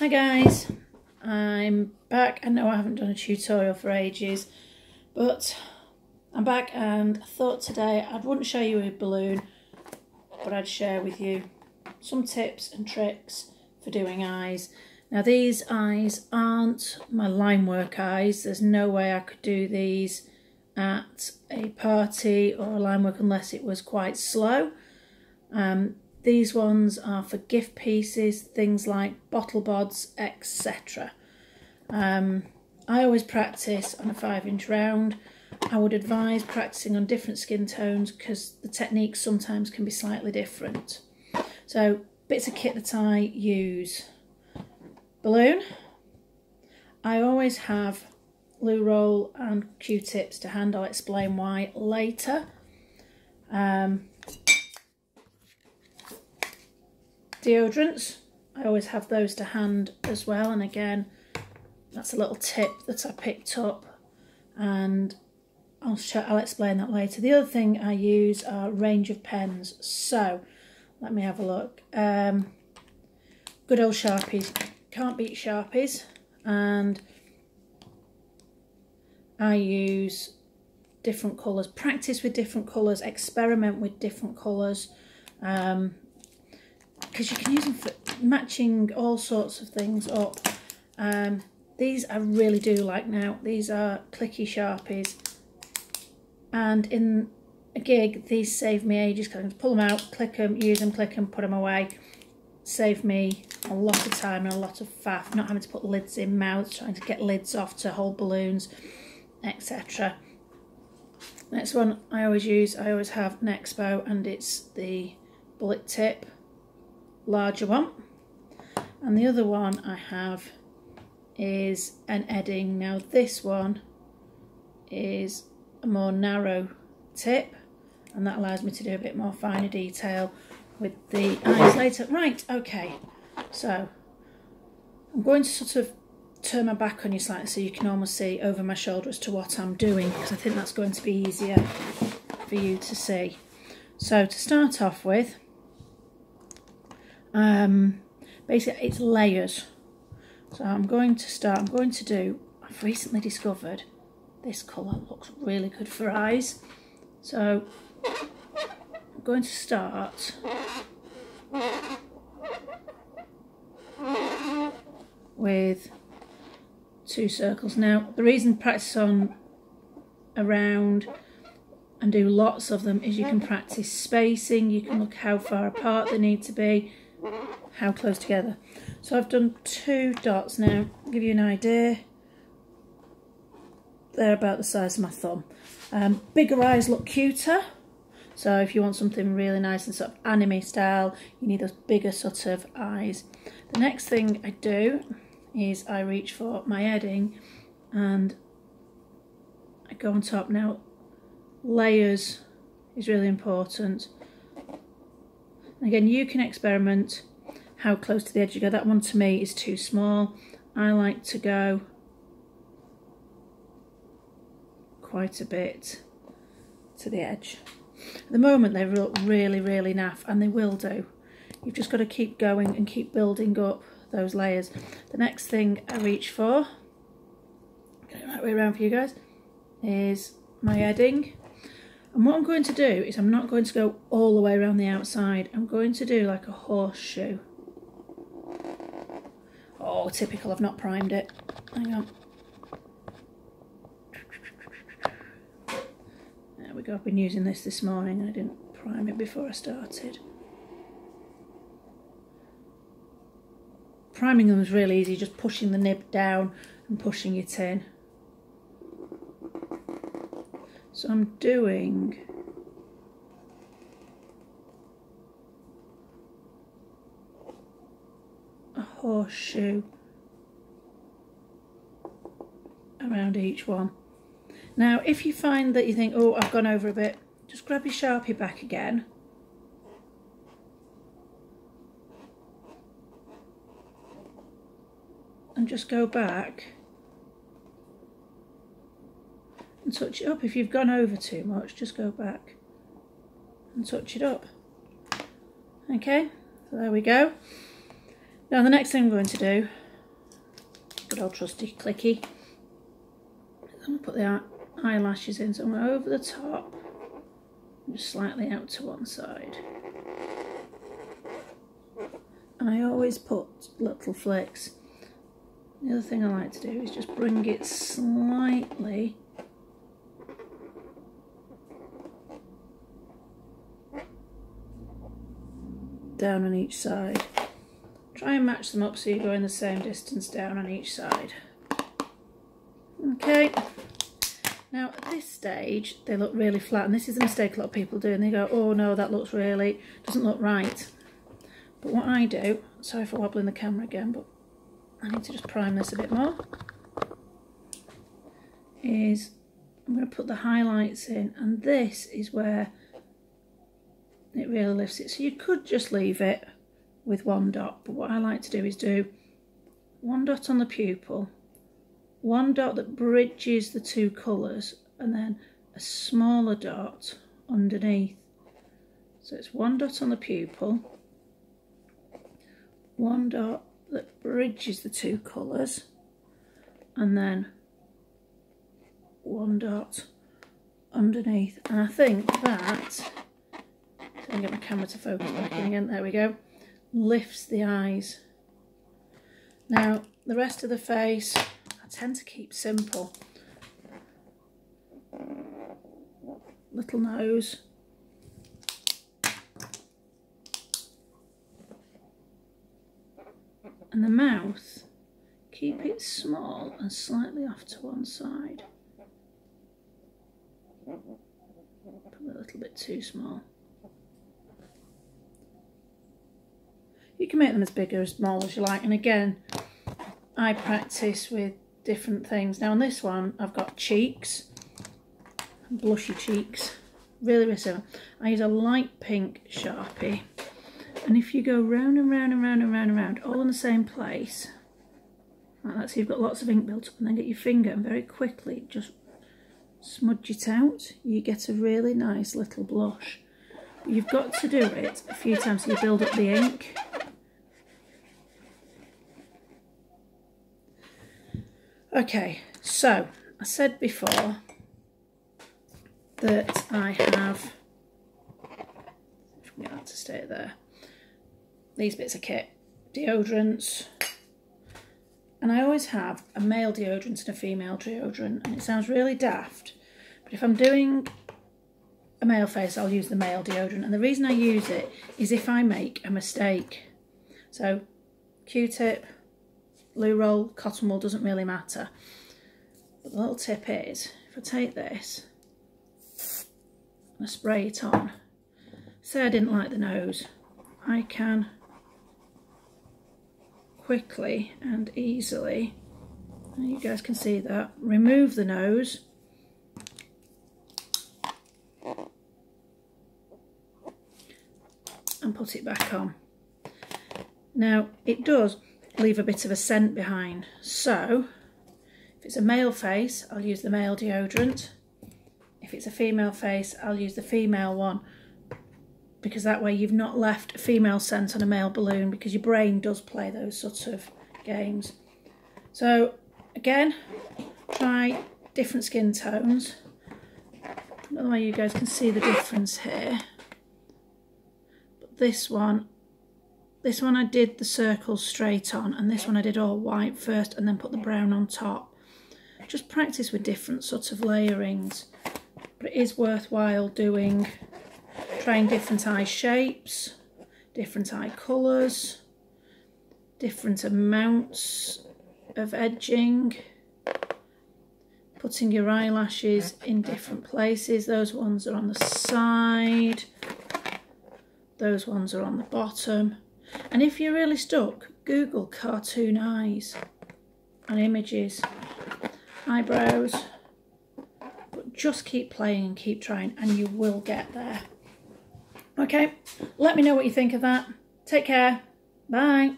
Hi guys, I'm back. I know I haven't done a tutorial for ages, but I'm back and I thought today I wouldn't show you a balloon, but I'd share with you some tips and tricks for doing eyes. Now these eyes aren't my line work eyes. There's no way I could do these at a party or a line work unless it was quite slow. These ones are for gift pieces, things like bottle bods, etc. I always practice on a 5-inch round. I would advise practicing on different skin tones because the techniques sometimes can be slightly different. So, bits of kit that I use. Balloon. I always have loo roll and Q-tips to hand. I'll explain why later. Deodorants, I always have those to hand as well, and again that's a little tip that I picked up and I'll explain that later. The other thing I use are a range of pens, so let me have a look. Good old Sharpies, can't beat Sharpies, and I use different colours, practice with different colours, experiment with different colours, because you can use them for matching all sorts of things up. These I really do like now. These are clicky Sharpies, and in a gig these save me ages because I can pull them out, click them, use them, click them, put them away. Save me a lot of time and a lot of faff, not having to put lids in mouths, trying to get lids off to hold balloons, etc. Next one I always use, I always have an Expo, and it's the bullet tip, larger one, and the other one I have is an Edding. Now this one is a more narrow tip and that allows me to do a bit more finer detail with the eyes later. Right, okay, so I'm going to sort of turn my back on you slightly so you can almost see over my shoulder as to what I'm doing, because I think that's going to be easier for you to see. So to start off with, basically it's layers. So I've recently discovered this colour looks really good for eyes. So I'm going to start with 2 circles. Now the reason to practice on a round and do lots of them is you can practice spacing, you can look how far apart they need to be, how close together. So I've done 2 dots now. I'll give you an idea. They're about the size of my thumb. Bigger eyes look cuter. So if you want something really nice and sort of anime style, you need those bigger sort of eyes. The next thing I do is I reach for my Edding and I go on top. Now layers is really important. Again, you can experiment how close to the edge you go. That one to me is too small. I like to go quite a bit to the edge. At the moment they look really, really naff, and they will do. You've just got to keep going and keep building up those layers. The next thing I reach for, get it right way around for you guys, is my Edding. And what I'm going to do is I'm not going to go all the way around the outside. I'm going to do like a horseshoe. Oh, typical, I've not primed it. Hang on. There we go, I've been using this morning and I didn't prime it before I started. Priming them is really easy, just pushing the nib down and pushing it in. So I'm doing a horseshoe around each one. Now if you find that you think, oh, I've gone over a bit, just grab your Sharpie back again and just go back and touch it up. If you've gone over too much, just go back and touch it up. Okay, so there we go. Now the next thing I'm going to do good old trusty clicky. I'm going to put the eyelashes in, so I'm going to over the top, just slightly out to one side. And I always put little flicks. The other thing I like to do is just bring it slightly down on each side. Try and match them up so you're going the same distance down on each side. Okay, now at this stage they look really flat, and this is a mistake a lot of people do, and they go, oh no, that looks really, doesn't look right. But what I do, sorry for wobbling the camera again, but I need to just prime this a bit more, is I'm going to put the highlights in, and this is where it really lifts it. So you could just leave it with one dot, but what I like to do is do one dot on the pupil, one dot that bridges the two colours, and then a smaller dot underneath. So it's one dot on the pupil, one dot that bridges the two colours, and then one dot underneath. And I think that, so I can get my camera to focus back in again, there we go, lifts the eyes. Now the rest of the face I tend to keep simple. Little nose, and the mouth, keep it small and slightly off to one side. Probably a little bit too small. You can make them as big or as small as you like, and again, I practice with different things. Now on this one I've got cheeks, blushy cheeks, really similar. I use a light pink Sharpie, and if you go round and round and round and round and round, all in the same place, like that, so you've got lots of ink built up, and then get your finger and very quickly just smudge it out, you get a really nice little blush. But you've got to do it a few times so you build up the ink. Okay, so I said before that I have, if I can get that to stay there, these bits of kit, deodorants, and I always have a male deodorant and a female deodorant, and it sounds really daft, but if I'm doing a male face I'll use the male deodorant, and the reason I use it is if I make a mistake. So Q-tip, loo roll, cotton wool, doesn't really matter. But the little tip is, if I take this and I spray it on, say I didn't like the nose, I can quickly and easily, and you guys can see that, remove the nose and put it back on. Now it does leave a bit of a scent behind, so if it's a male face I'll use the male deodorant, if it's a female face I'll use the female one, because that way you've not left a female scent on a male balloon, because your brain does play those sorts of games. So again, try different skin tones. I don't know why you guys can see the difference here, but this one I did the circles straight on, and this one I did all white first and then put the brown on top. Just practice with different sorts of layerings, but it is worthwhile doing, trying different eye shapes, different eye colours, different amounts of edging, putting your eyelashes in different places. Those ones are on the side, those ones are on the bottom. And if you're really stuck, Google cartoon eyes and images, eyebrows, but just keep playing and keep trying and you will get there. Okay, let me know what you think of that. Take care. Bye.